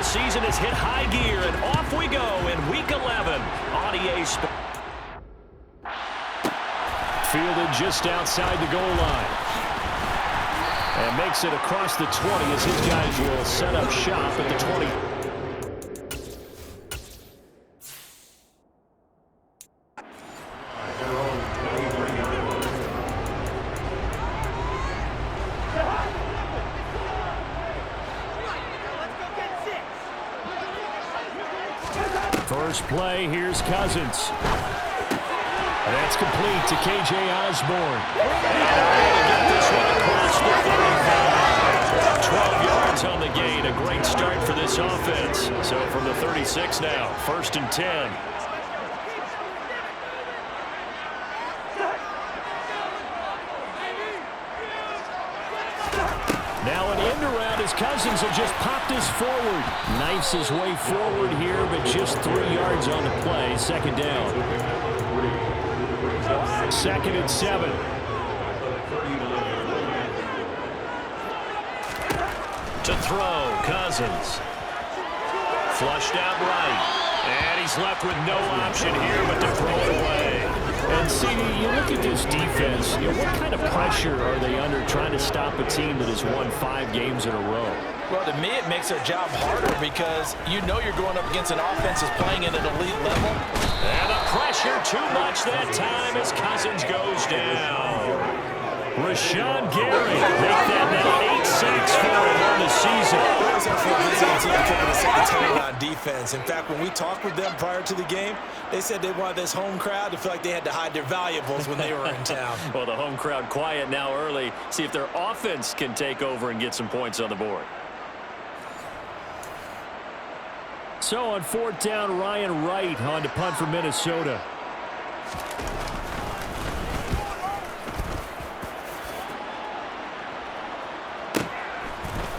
NFL season has hit high gear, and off we go in Week 11 on EA Sports. Fielded just outside the goal line. And makes it across the 20 as his guys will set up shop at the 20. First play, here's Cousins. That's complete to K.J. Osborne. And to get this one across the 35. 12 yards on the gain. A great start for this offense. So from the 36 now, 1st and 10. Now an end around as Cousins have just popped his forward. Knifes his way forward here, but just 3 yards on the play. 2nd down. 2nd and 7. To throw, Cousins. Flushed out right. And he's left with no option here but to throw it away. And CD, you look at this defense, what kind of pressure are they under trying to stop a team that has won 5 games in a row? Well, to me, it makes their job harder because you know you're going up against an offense that's playing at an elite level. And the pressure too much that time as Cousins goes down. Rashawn Gary make that now 8 sacks for him on the season. Always have fun visiting team kicking a second time on defense. In fact, when we talked with them prior to the game, they said they wanted this home crowd to feel like they had to hide their valuables when they were in town. Well, the home crowd quiet now early. See if their offense can take over and get some points on the board. So on 4th down, Ryan Wright on to punt for Minnesota.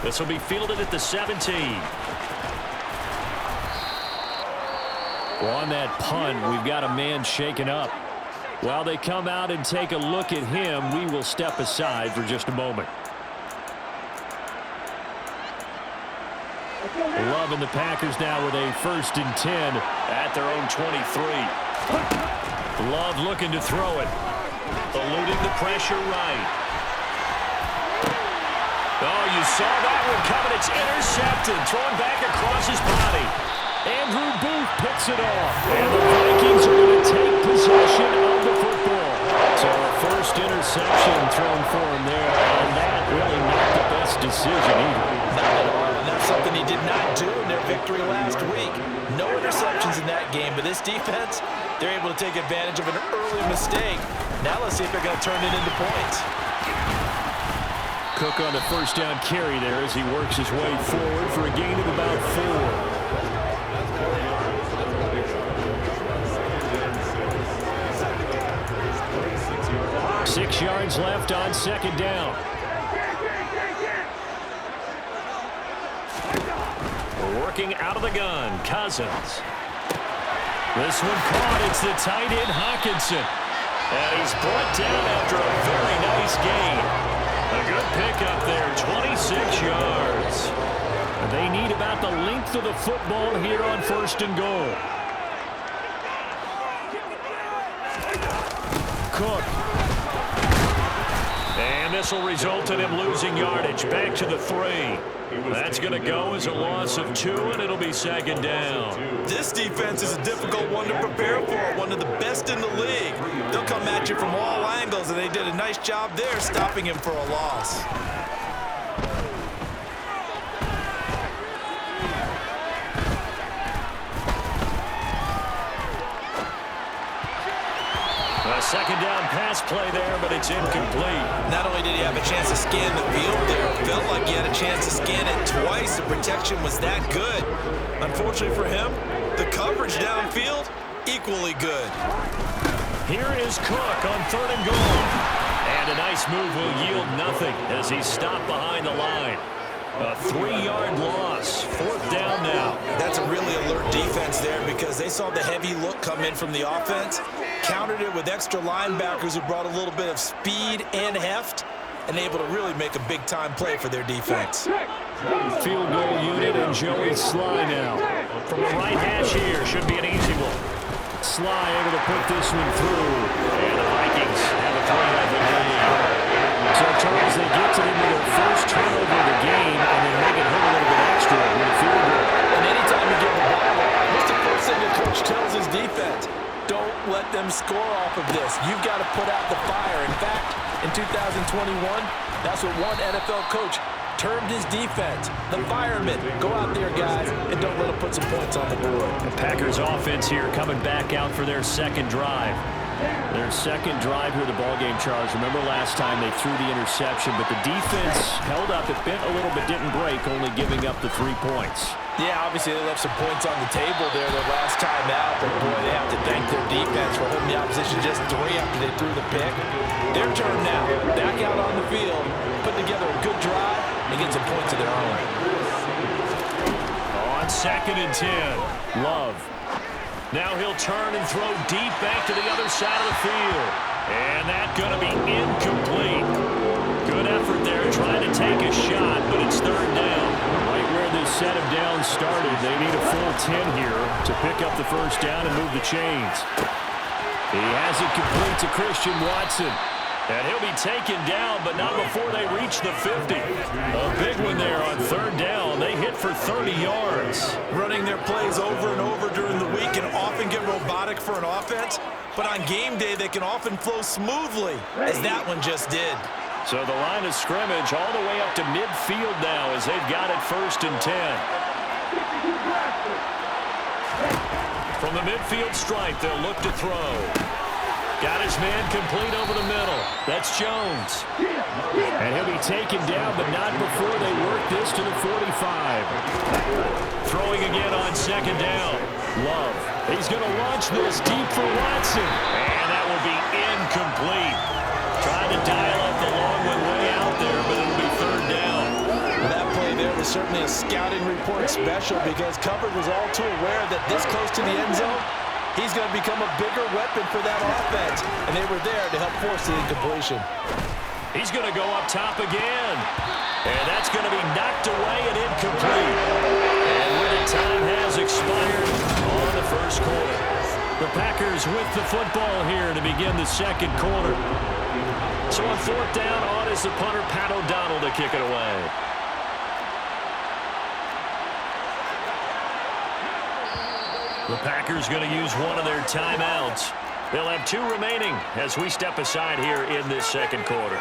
This will be fielded at the 17. Well, on that punt, we've got a man shaken up. While they come out and take a look at him, we will step aside for just a moment. Love and the Packers now with a 1st and 10 at their own 23. Love looking to throw it. Eluding the pressure right. Oh, you saw that one coming. It's intercepted. Thrown back across his body. Andrew Booth picks it off. And the Vikings are going to take possession of the football. So first interception thrown for him there. And that really not the best decision either. Not at all. And that's something he did not do in their victory last week. No interceptions in that game. But this defense, they're able to take advantage of an early mistake. Now let's see if they're going to turn it into points. Cook on the 1st down carry there as he works his way forward for a gain of about 4. 6 yards left on 2nd down. Working out of the gun, Cousins. This one caught. It's the tight end, Hawkinson. And he's brought down after a very nice gain. A good pickup there, 26 yards. They need about the length of the football here on 1st and goal. Cook. And this will result in him losing yardage. Back to the 3. That's going to go as a loss of 2, and it'll be 2nd down. This defense is a difficult one to prepare for, one of the best in the league. They'll come at you from all angles, and they did a nice job there stopping him for a loss. A 2nd down pass play there, but it's incomplete. Not only did he have a chance to scan the field there, it felt like he had a chance to scan it twice. The protection was that good. Unfortunately for him, the coverage downfield, equally good. Here is Cook on 3rd and goal. And a nice move will yield nothing as he's stopped behind the line. A 3-yard loss. 4th down now. That's a really alert defense there because they saw the heavy look come in from the offense, countered it with extra linebackers who brought a little bit of speed and heft, and able to really make a big-time play for their defense. Field goal unit and Joey Sly now. From the right hash here, should be an easy one. Sly able to put this one through. And the Vikings have a 3-0 lead. So, Charles, they get to them with their first turnover of the game and then make it hurt a little bit extra with a field goal. And anytime you give the ball, what's the first thing the coach tells his defense? Don't let them score off of this. You've got to put out the fire. In fact, in 2021, that's what one NFL coach termed his defense. The firemen. Go out there, guys, and don't let them put some points on the board. The Packers offense here coming back out for their second drive. Their second drive here of the ballgame, Charles. Remember last time they threw the interception, but the defense held up. It bent a little bit, didn't break, only giving up the 3 points. Yeah, obviously they left some points on the table there their last time out, but boy, they have to thank their defense for holding the opposition just 3 after they threw the pick. Their turn now, back out on the field, put together a good drive, and get some points of their own. On 2nd and 10, Love. Now he'll turn and throw deep back to the other side of the field. And that's going to be incomplete. Good effort there trying to take a shot, but it's 3rd down. Right where this set of downs started, they need a full 10 here to pick up the first down and move the chains. He has it complete to Christian Watson. And he'll be taken down, but not before they reach the 50. A big one there on 3rd down. They hit for 30 yards. Running their plays over and over during the week can often get robotic for an offense, but on game day they can often flow smoothly, as that one just did. So the line of scrimmage all the way up to midfield now as they've got it 1st and 10. From the midfield stripe, they'll look to throw. Got his man complete over the middle. That's Jones. And he'll be taken down, but not before they work this to the 45. Throwing again on 2nd down. Love. He's going to launch this deep for Watson. And that will be incomplete. Trying to dial up the long one way out there, but it'll be 3rd down. Well, that play there was certainly a scouting report special because Covered was all too aware that this close to the end zone, he's going to become a bigger weapon for that offense, and they were there to help force the incompletion. He's going to go up top again, and that's going to be knocked away and incomplete. And when the time has expired on the 1st quarter. The Packers with the football here to begin the 2nd quarter. So on 4th down, on is the punter, Pat O'Donnell, to kick it away. The Packers going to use one of their timeouts. They'll have 2 remaining as we step aside here in this 2nd quarter.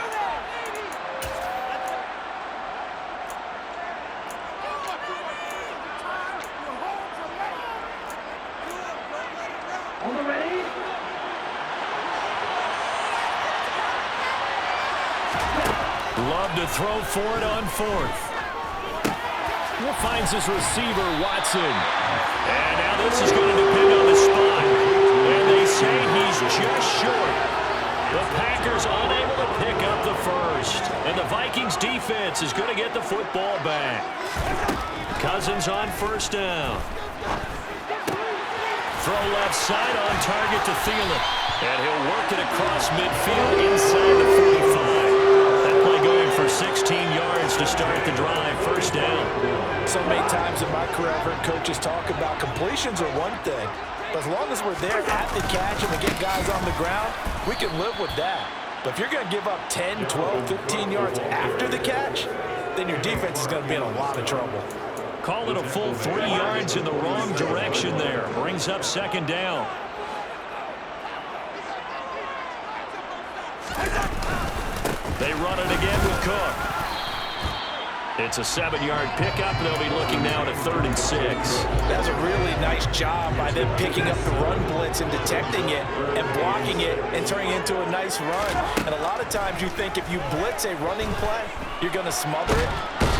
Love to throw for it on 4th. Finds his receiver, Watson. And now this is going to depend on the spot. And they say he's just short. The Packers unable to pick up the first. And the Vikings defense is going to get the football back. Cousins on 1st down. Throw left side on target to Thielen. And he'll work it across midfield inside the 45. That play going for 16 yards to start the drive. 1st down. So many times in my career, I've heard coaches talk about completions are one thing. But as long as we're there at the catch and we get guys on the ground, we can live with that. But if you're going to give up 10, 12, 15 yards after the catch, then your defense is going to be in a lot of trouble. Call it a full 3 yards in the wrong direction there. Brings up 2nd down. They run it again with Cook. It's a 7-yard pickup. They'll be looking now at 3rd and 6. That's a really nice job by them picking up the run blitz and detecting it and blocking it and turning it into a nice run. And a lot of times you think if you blitz a running play, you're going to smother it.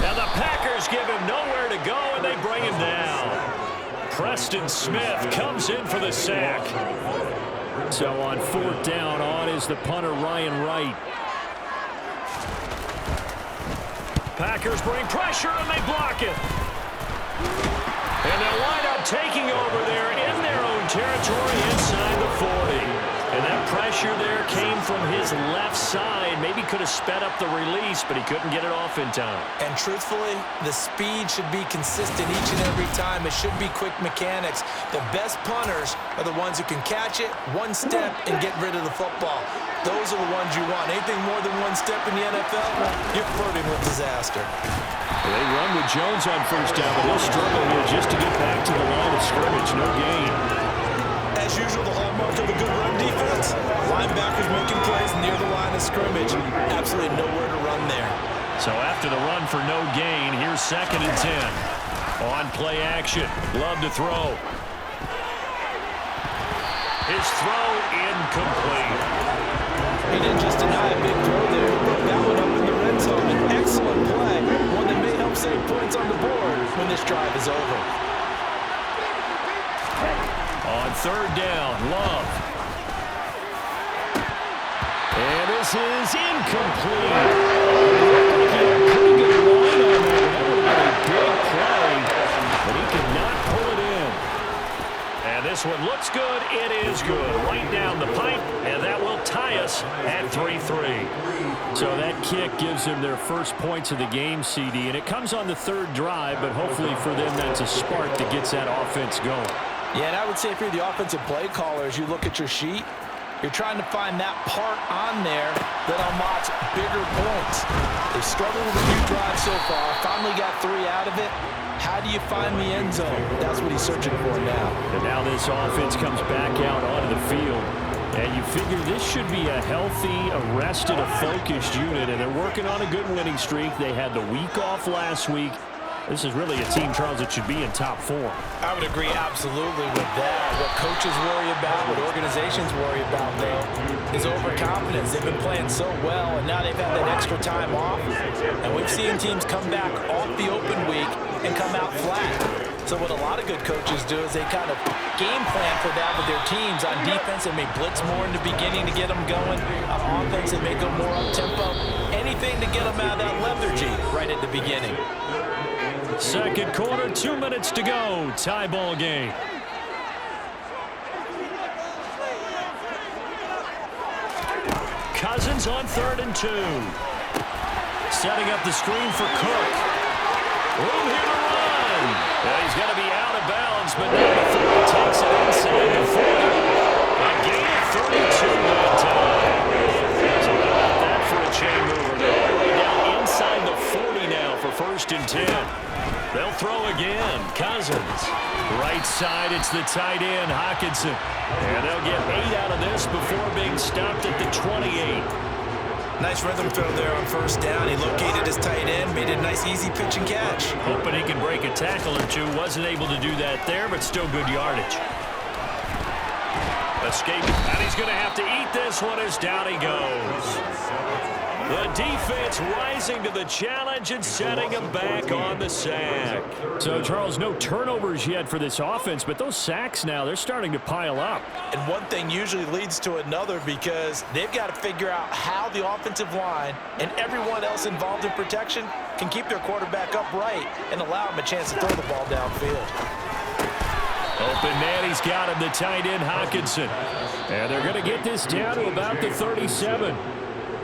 Now the Packers give him nowhere to go, and they bring him down. Preston Smith comes in for the sack. So on 4th down, on is the punter, Ryan Wright. Packers bring pressure, and they block it. And they'll wind up taking over there in their own territory inside the 40. And that pressure there came from his left side. Maybe could have sped up the release, but he couldn't get it off in time. And truthfully, the speed should be consistent each and every time. It should be quick mechanics. The best punters are the ones who can catch it, one step, and get rid of the football. Those are the ones you want. Anything more than one step in the NFL, you're flirting with disaster. They run with Jones on first down, but he'll struggle here just to get back to the line of scrimmage. No gain. As usual, the hallmark of a good run defense, linebackers making plays near the line of scrimmage. Absolutely nowhere to run there. So after the run for no gain, here's 2nd and 10. On play action. Love to throw. His throw incomplete. He didn't just deny a big throw there. He put that one up in the red zone. An excellent play. One that may help save points on the board when this drive is over. On 3rd down, Love. And this is incomplete. Pretty good line on that. That would have been a big play, but he could not pull it in. And this one looks good. It is good. Right down the pipe, and that will tie us at 3-3. So that kick gives them their first points of the game, CD, and it comes on the 3rd drive, but hopefully for them that's a spark that gets that offense going. Yeah, and I would say if you're the offensive play caller, as you look at your sheet, you're trying to find that part on there that unlocks bigger points. They've struggled with a few drives so far, finally got 3 out of it. How do you find the end zone? That's what he's searching for now. And now this offense comes back out onto the field. And you figure this should be a healthy, arrested, a focused unit, and they're working on a good winning streak. They had the week off last week. This is really a team, Charles, that should be in top 4. I would agree absolutely with that. What coaches worry about, what organizations worry about, though, is overconfidence. They've been playing so well, and now they've had that extra time off. And we've seen teams come back off the open week and come out flat. So what a lot of good coaches do is they kind of game plan for that with their teams. On defense, they may blitz more in the beginning to get them going. On offense, they may go more up-tempo. Anything to get them out of that lethargy right at the beginning. 2nd quarter, 2 minutes to go. Tie ball game. Cousins on 3rd and 2. Setting up the screen for Cook. Room here to run. He's going to be out of bounds, but now the 40 takes it inside the 40. A gain of 32 that time. So how about that for a chain mover? They're all the way down inside the 40 now for 1st and 10. They'll throw again. Cousins. Right side, it's the tight end, Hockenson. And they'll get 8 out of this before being stopped at the 28. Nice rhythm throw there on 1st down. He located his tight end, made a nice easy pitch and catch. Hoping he can break a tackle or two. Wasn't able to do that there, but still good yardage. Escape, and he's going to have to eat this one as down he goes. The defense rising to the challenge and setting him back on the sack. So, Charles, no turnovers yet for this offense, but those sacks now, they're starting to pile up. And one thing usually leads to another because they've got to figure out how the offensive line and everyone else involved in protection can keep their quarterback upright and allow him a chance to throw the ball downfield. Open man, he's got him, the tight end, Hockenson. And they're going to get this down to about the 37.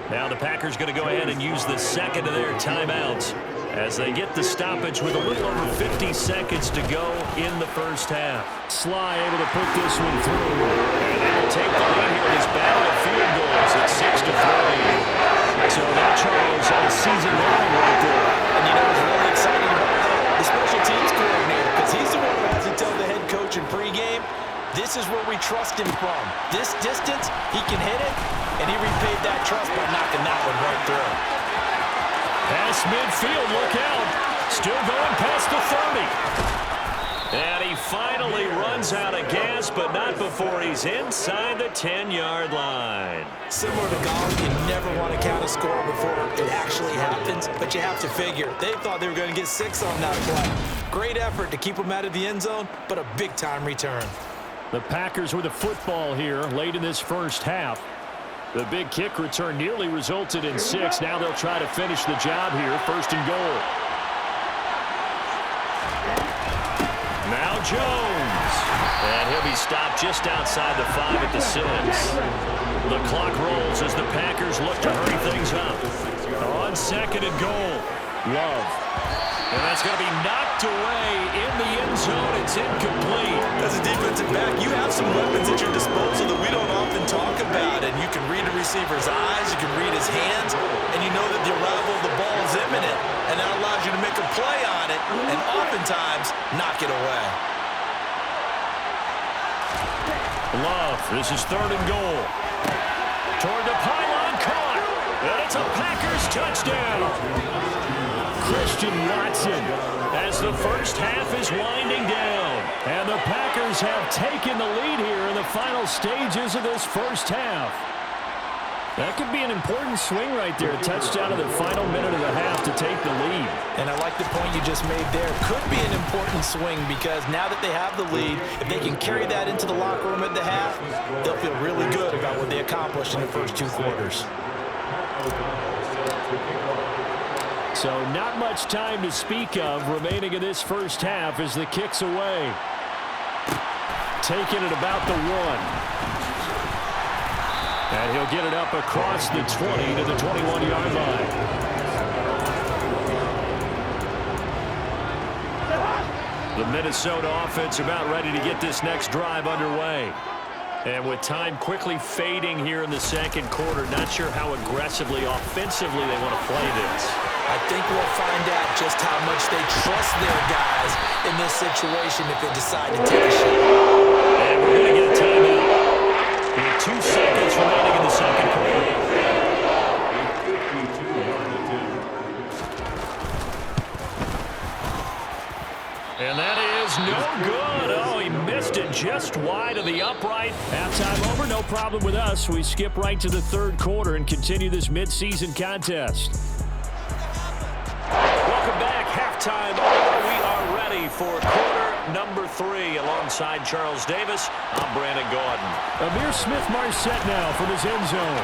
Now the Packers going to go ahead and use the 2nd of their timeouts as they get the stoppage with a little over 50 seconds to go in the 1st half. Sly able to put this one through. And they will take the lead here in this battle of field goals at 6-3. So that, Charles, on season long right there. And you know what's really exciting about that? The special teams coordinator, because he's the one who has to tell the head coach in pregame, this is where we trust him from. This distance, he can hit it, and he repaid that trust by knocking that one right through. Past midfield, look out. Still going past the 30. And he finally runs out of gas, but not before he's inside the 10-yard line. Similar to golf, you never want to count a score before it actually happens, but you have to figure. They thought they were going to get 6 on that play. Great effort to keep them out of the end zone, but a big-time return. The Packers with a football here late in this 1st half. The big kick return nearly resulted in 6. Now they'll try to finish the job here. 1st and goal. Now Jones. And he'll be stopped just outside the 5 at the 6. The clock rolls as the Packers look to hurry things up. On 2nd and goal, Love. And that's going to be knocked away in the end zone. It's incomplete. As a defensive back, you have some weapons at your disposal that we don't often talk about. And you can read a receiver's eyes, you can read his hands, and you know that the arrival of the ball is imminent. And that allows you to make a play on it and oftentimes knock it away. Love, this is 3rd and goal. Toward the pylon, caught. And it's a Packers touchdown. Christian Watson as the first half is winding down. And the Packers have taken the lead here in the final stages of this first half. That could be an important swing right there. A touchdown in the final minute of the half to take the lead. And I like the point you just made there. Could be an important swing because now that they have the lead, if they can carry that into the locker room at the half, they'll feel really good about what they accomplished in the first 2 quarters. So not much time to speak of remaining in this first half as the kick's away. Taking it about the 1. And he'll get it up across the 20 to the 21-yard line. The Minnesota offense about ready to get this next drive underway. And with time quickly fading here in the 2nd quarter, not sure how aggressively, offensively they want to play this. I think we'll find out just how much they trust their guys in this situation if they decide to take a shot. And we're going to get a timeout. With 2 seconds remaining in the 2nd quarter. And that is no good. Oh, he missed it just wide of the upright. Halftime over, no problem with us. We skip right to the 3rd quarter and continue this midseason contest. Welcome back. Halftime over. We are ready for quarter number 3 alongside Charles Davis. I'm Brandon Gordon. Amir Smith-Marset now from his end zone.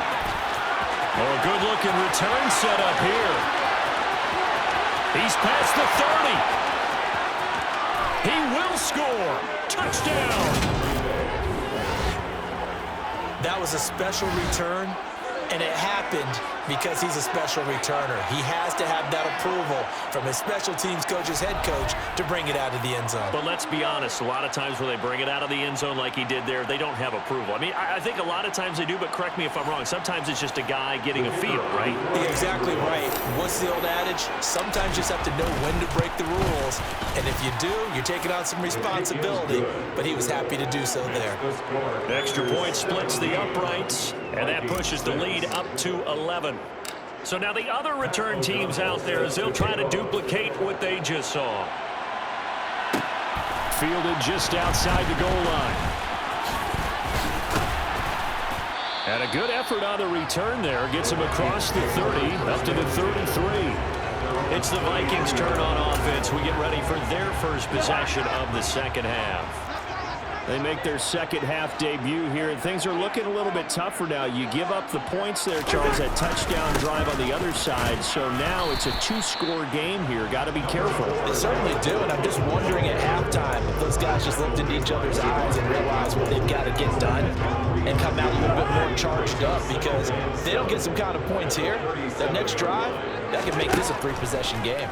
Oh, a good-looking return set up here. He's past the 30. He will score. Touchdown. That was a special return, and it happened because he's a special returner. He has to have that approval from his special teams coach's head coach to bring it out of the end zone. But let's be honest, a lot of times when they bring it out of the end zone like he did there, they don't have approval. I mean, I think a lot of times they do, but correct me if I'm wrong. Sometimes it's just a guy getting a feel, right? You're exactly right. What's the old adage? Sometimes you just have to know when to break the rules. And if you do, you're taking on some responsibility. But he was happy to do so there. Extra point splits the uprights, and that pushes the lead up to 11. So now the other return teams out there as they'll try to duplicate what they just saw. Fielded just outside the goal line. And a good effort on the return there. Gets him across the 30, up to the 33. It's the Vikings' turn on offense. We get ready for their first possession of the 2nd half. They make their 2nd half debut here, and things are looking a little bit tougher now. You give up the points there, Charles, that touchdown drive on the other side. So now it's a 2-score game here. Got to be careful. They certainly do, and I'm just wondering at halftime if those guys just looked into each other's eyes and realized what they've got to get done and come out a little bit more charged up, because if they don't get some kind of points here, that next drive, that can make this a 3-possession game.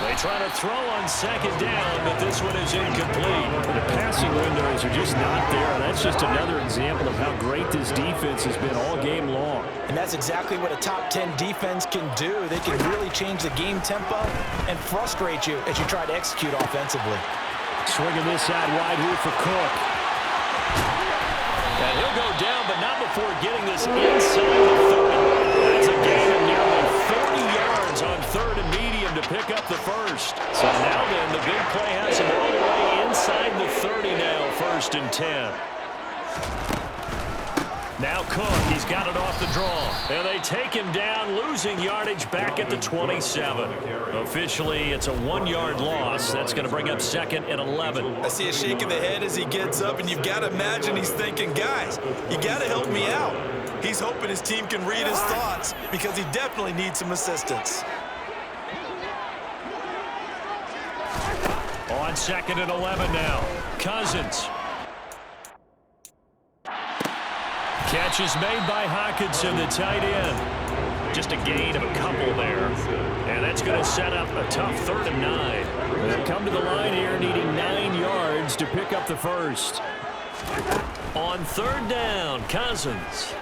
They try to throw on 2nd down, but this one is incomplete. The passing windows are just not there. That's just another example of how great this defense has been all game long. And that's exactly what a top 10 defense can do. They can really change the game tempo and frustrate you as you try to execute offensively. Swinging this out wide here for Cook. And he'll go down, but not before getting this inside the 30. That's a gain of nearly 40 yards on 3rd and medium to pick up the first. So now then, the big play has him all the way inside the 30 now, 1st and 10. Now Cook, he's got it off the draw. And they take him down, losing yardage back at the 27. Officially, it's a 1-yard loss. That's going to bring up 2nd and 11. I see a shake of the head as he gets up, and you've got to imagine he's thinking, guys, you got to help me out. He's hoping his team can read his thoughts because he definitely needs some assistance. On on 2nd and 11 now. Cousins. Catch is made by Hockenson, the tight end. Just a gain of a couple there. And that's going to set up a tough 3rd and 9. They'll come to the line here needing 9 yards to pick up the first. On 3rd down, Cousins.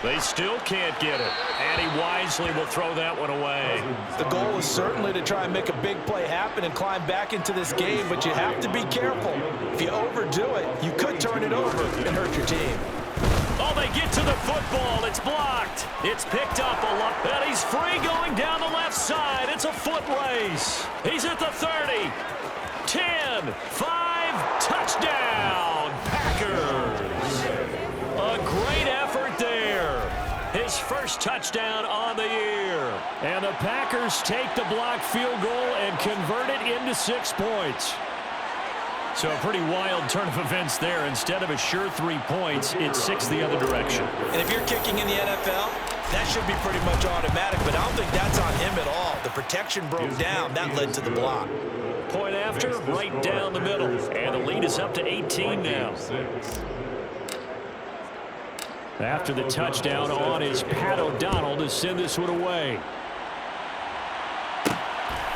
They still can't get it. And he wisely will throw that one away. The goal is certainly to try and make a big play happen and climb back into this game, but you have to be careful. If you overdo it, you could turn it over and hurt your team. Oh, they get to the football. It's blocked. It's picked up a lot. And he's free going down the left side. It's a foot race. He's at the 30. 10, 5, touchdown, Packers. A great effort there. His first touchdown on the year. And the Packers take the blocked field goal and convert it into 6 points. So a pretty wild turn of events there. Instead of a sure 3 points, it's 6 the other direction. And if you're kicking in the NFL, that should be pretty much automatic, but I don't think that's on him at all. The protection broke down. That led to the block. Point after, right down the middle. And the lead is up to 18 now. After the touchdown on is Pat O'Donnell to send this one away.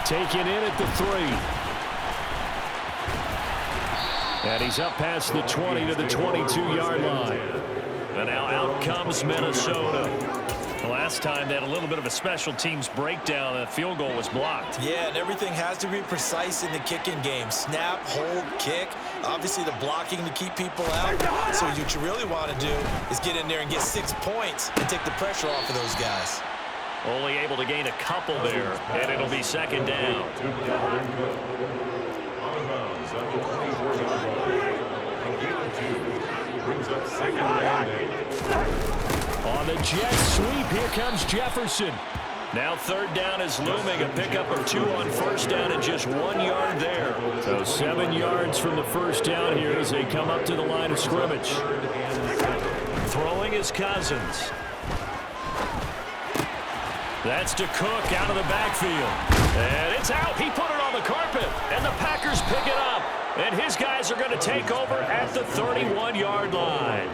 Taken in at the 3. And he's up past the 20 to the 22-yard line. And now out comes Minnesota. The last time they had a little bit of a special teams breakdown. That field goal was blocked. Yeah, and everything has to be precise in the kicking game. Snap, hold, kick. Obviously, the blocking to keep people out. So what you really want to do is get in there and get 6 points and take the pressure off of those guys. Only able to gain a couple there, and it'll be 2nd down. On the jet sweep, here comes Jefferson. Now 3rd down is looming. A pickup or 2 on 1st down and just 1 yard there. So 7 yards from the 1st down here as they come up to the line of scrimmage. Throwing is Cousins. That's to Cook out of the backfield. And it's out. He put it on the carpet. And the Packers pick it up. And his guys are going to take over at the 31-yard line.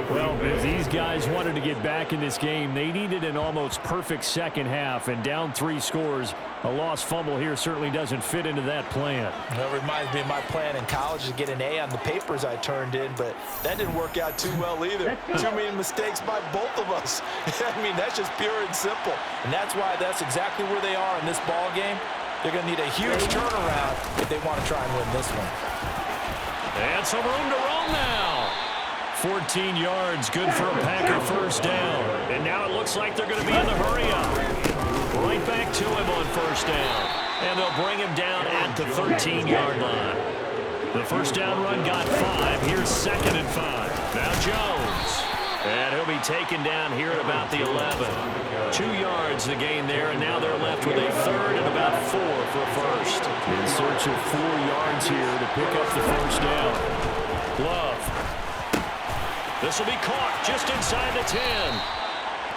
Well, if these guys wanted to get back in this game, they needed an almost perfect second half. And down 3 scores, a lost fumble here certainly doesn't fit into that plan. That reminds me of my plan in college to get an A on the papers I turned in, but that didn't work out too well either. Too many mistakes by both of us. I mean, that's just pure and simple. And that's why that's exactly where they are in this ball game. They're going to need a huge turnaround if they want to try and win this one. And some room to roll now. 14 yards, good for a Packer 1st down. And now it looks like they're going to be in the hurry-up. Right back to him on 1st down. And they'll bring him down at the 13-yard line. The 1st down run got 5. Here's 2nd and 5. Now Jones. And he'll be taken down here at about the 11. 2 yards the gain there, and now they're left with a 3rd and about 4 for a first. In search of 4 yards here to pick up the 1st down. Love. This will be caught just inside the 10.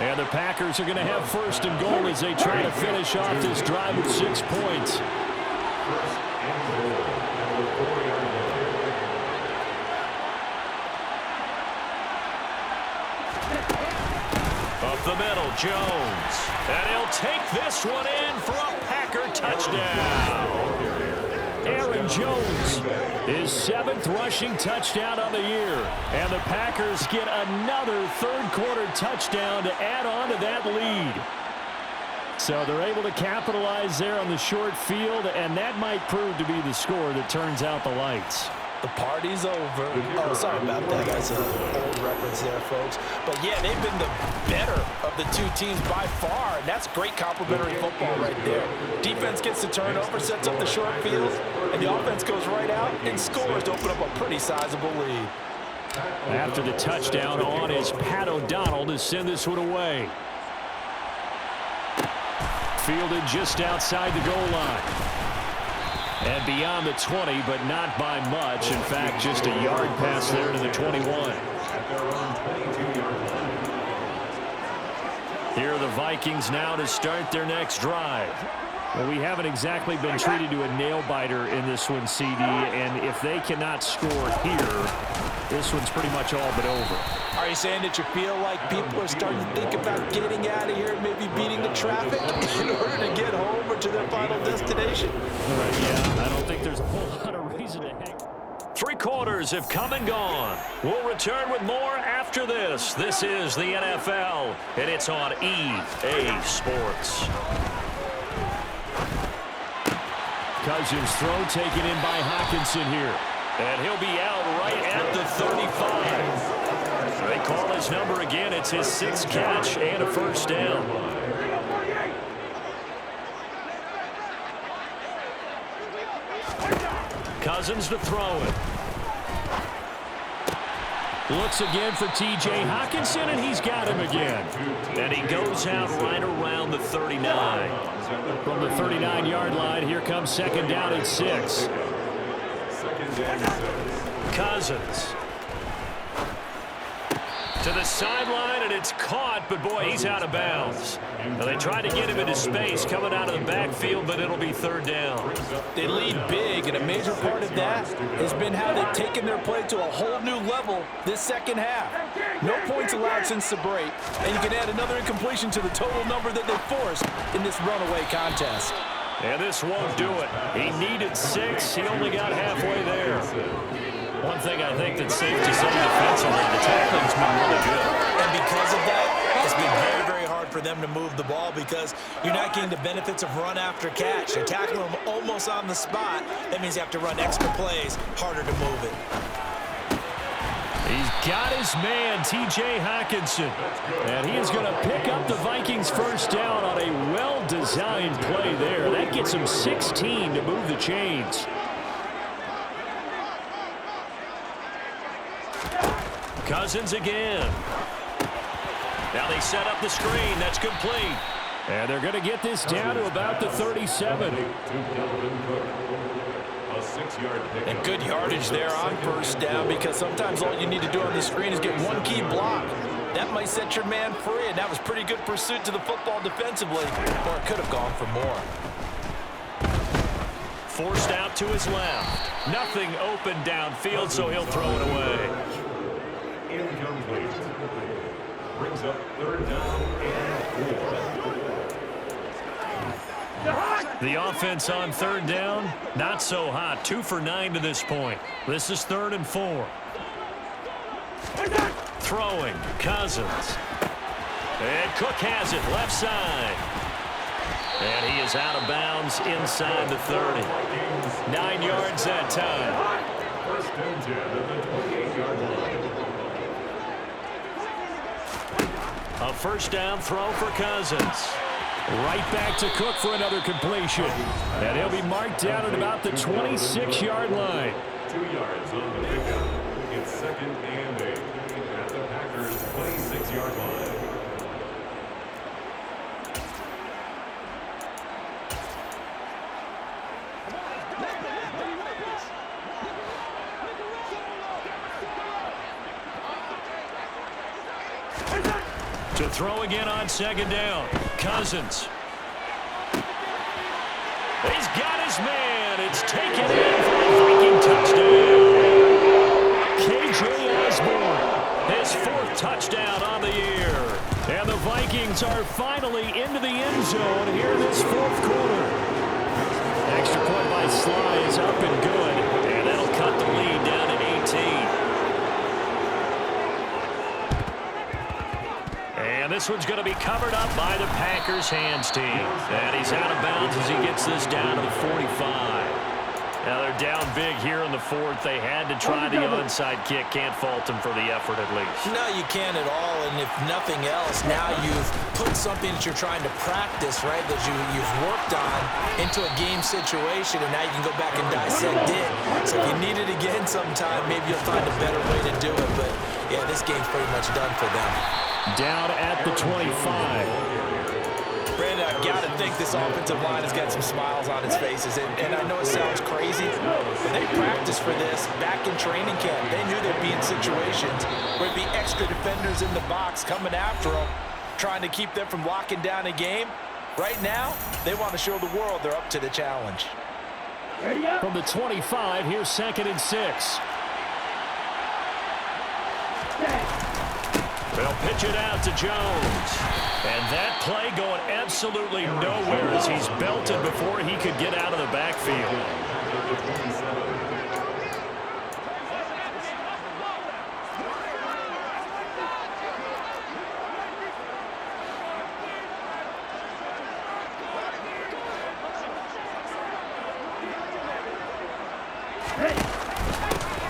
And the Packers are going to have 1st and goal as they try to finish off this drive with 6 points. Up the middle, Jones. And he'll take this one in for a Packer touchdown. Aaron Jones, his 7th rushing touchdown on the year. And the Packers get another 3rd quarter touchdown to add on to that lead. So they're able to capitalize there on the short field, and that might prove to be the score that turns out the lights. The party's over. Oh, sorry about that. That's an old reference there, folks. But, yeah, they've been the better of the 2 teams by far, and that's great complimentary football right there. Defense gets the turnover, sets up the short field, and the offense goes right out and scores to open up a pretty sizable lead. After the touchdown on is Pat O'Donnell to send this one away. Fielded just outside the goal line. And beyond the 20, but not by much. In fact, just a yard pass there to the 21. Here are the Vikings now to start their next drive. Well, we haven't exactly been treated to a nail-biter in this one, CD, and if they cannot score here, this one's pretty much all but over. Are you saying that you feel like people are starting to think about getting out of here and maybe beating the traffic in order to get home or to their final destination? Yeah, I don't think there's a whole lot of reason to hang. 3 quarters have come and gone. We'll return with more after this. This is the NFL, and it's on EA Sports. Cousins' throw taken in by Hockenson here. And he'll be out right at the 35. They call his number again. It's his 6th catch and a first down. Cousins to throw it. Looks again for T.J. Hockenson, and he's got him again. And he goes out right around the 39. From the 39-yard line, here comes second down at 6. Cousins. To the sideline, and it's caught, but boy, he's out of bounds. Now they tried to get him into space coming out of the backfield, but it'll be third down. They lead big, and a major part of that has been how they've taken their play to a whole new level this second half. No points allowed since the break, and you can add another incompletion to the total number that they forced in this runaway contest. And this won't do it. He needed 6. He only got halfway there. One thing I think that's safe to say defensively, the tackling's been really good. And because of that, it's been very, very hard for them to move the ball because you're not getting the benefits of run after catch. You're tackling them almost on the spot. That means you have to run extra plays, harder to move it. He's got his man, T.J. Hockenson. And he is going to pick up the Vikings' first down on a well-designed play there. That gets him 16 to move the chains. Cousins again. Now they set up the screen. That's complete. And they're going to get this down to about the 37. And good yardage there on first down because sometimes all you need to do on the screen is get one key block. That might set your man free, and that was pretty good pursuit to the football defensively, or it could have gone for more. Forced out to his left. Nothing open downfield, so he'll throw it away. Incomplete. Brings up third down and 4. The offense on third down, not so hot. 2 for 9 to this point. This is 3rd and 4. Throwing, Cousins. And Cook has it, left side. And he is out of bounds inside the 30. 9 yards that time. First and 10 at the 28-yard line. A first down throw for Cousins. Right back to Cook for another completion. And he'll be marked down at about the 26-yard line. 2 yards on the pickup. It's 2nd and 8 at the Packers' 26-yard line. To throw again on second down. Cousins. He's got his man. It's taken in for a Viking touchdown. K.J. Osborne, his 4th touchdown on the year. And the Vikings are finally into the end zone here in this 4th quarter. Extra point by Sly is up and good. And that'll cut the lead down to 18. And this one's going to be covered up by the Packers hands team. And he's out of bounds as he gets this down to the 45. Now they're down big here in the 4th. They had to try the onside kick. Can't fault them for the effort at least. No, you can't at all. And if nothing else, now you've put something that you're trying to practice, right, that you've worked on into a game situation, and now you can go back and dissect it. So if you need it again sometime, maybe you'll find a better way to do it. But, yeah, this game's pretty much done for them. Down at the 25. Brandon, I've got to think this offensive line has got some smiles on its faces. And I know it sounds crazy, but they practiced for this back in training camp. They knew there'd be in situations where there'd be extra defenders in the box coming after them. trying to keep them from locking down a game. Right now, they want to show the world they're up to the challenge. From the 25, here's 2nd and 6. They'll pitch it out to Jones. And that play going absolutely nowhere as he's belted before he could get out of the backfield.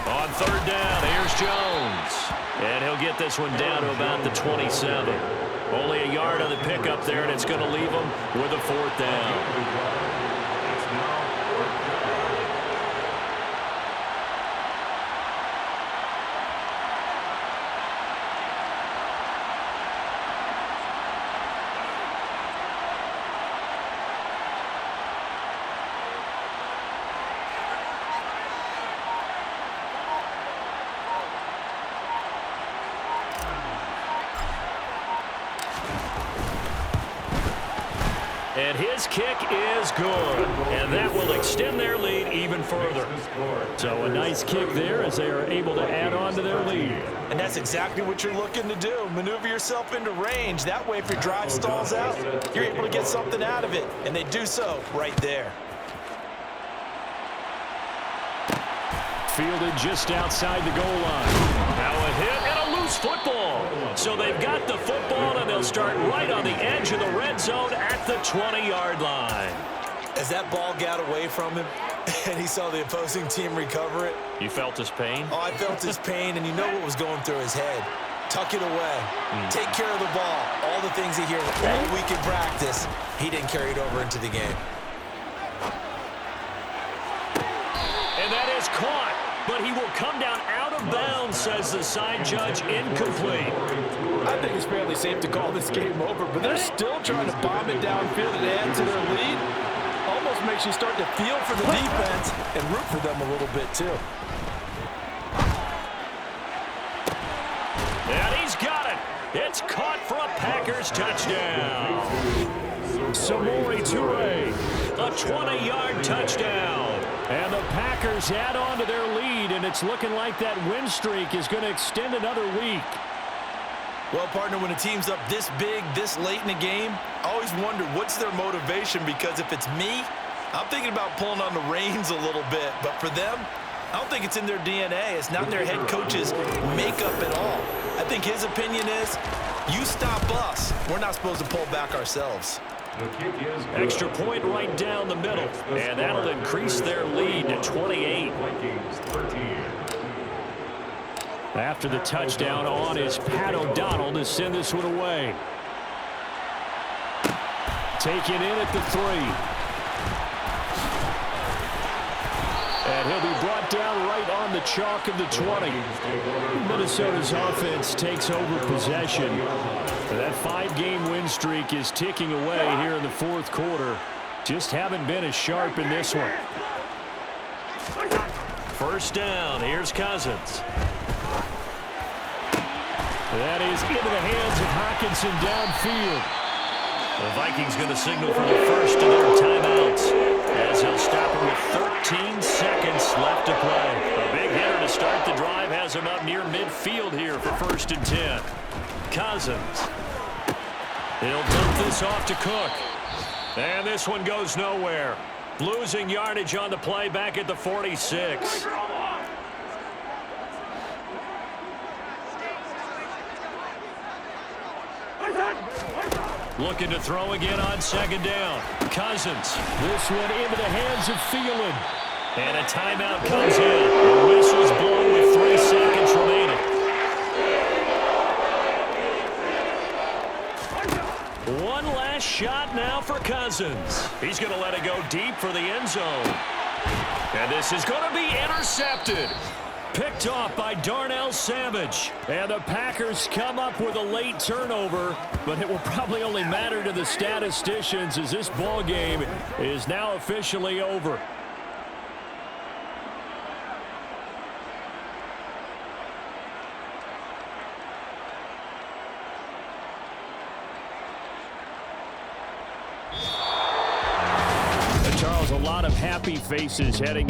On 3rd down, here's Jones. And he'll get this one down to about the 27. Only a yard on the pickup there, and it's going to leave him with a 4th down. And his kick is good. And that will extend their lead even further. So a nice kick there as they are able to add on to their lead. And that's exactly what you're looking to do. Maneuver yourself into range. That way, if your drive stalls out, you're able to get something out of it. And they do so right there. Fielded just outside the goal line. Now a hit and a loose football. So they've got the football, and they'll start right on the edge of the red zone at the 20-yard line. As that ball got away from him and he saw the opposing team recover it. You felt his pain? Oh, I felt his pain, and you know what was going through his head. Tuck it away. Take care of the ball. All the things he hears all week in practice, he didn't carry it over into the game. And that is caught. But he will come down out of bounds, says the side judge, incomplete. I think it's fairly safe to call this game over, but they're still trying to bomb it downfield and add to their lead. Almost makes you start to feel for the defense and root for them a little bit, too. And he's got it. It's caught for a Packers touchdown. Samori Toure, a 20-yard touchdown. And the Packers add on to their lead, and it's looking like that win streak is going to extend another week. Well, partner, when a team's up this big, this late in the game, I always wonder what's their motivation, because if it's me, I'm thinking about pulling on the reins a little bit. But for them, I don't think it's in their DNA. It's not their head coach's makeup at all. I think his opinion is, you stop us, we're not supposed to pull back ourselves. Extra point right down the middle, and that'll increase their lead to 28. After the touchdown on is Pat O'Donnell to send this one away. Taken in at the 3. And he'll be brought down right on the chalk of the 20. Minnesota's offense takes over possession. That 5-game win streak is ticking away here in the 4th quarter. Just haven't been as sharp in this one. 1st down. Here's Cousins. That is into the hands of Hockenson downfield. The Vikings going to signal for the first of their timeouts as he'll stop him with 13 seconds left to play. A big hitter to start the drive has him up near midfield here for 1st and 10. Cousins. He'll dump this off to Cook. And this one goes nowhere. Losing yardage on the play back at the 46. Looking to throw again on 2nd down. Cousins. This one into the hands of Thielen. And a timeout comes in. The whistle's blown with 3 seconds remaining. One last shot now for Cousins. He's going to let it go deep for the end zone. And this is going to be intercepted. Picked off by Darnell Savage. And the Packers come up with a late turnover, but it will probably only matter to the statisticians as this ball game is now officially over. happy faces heading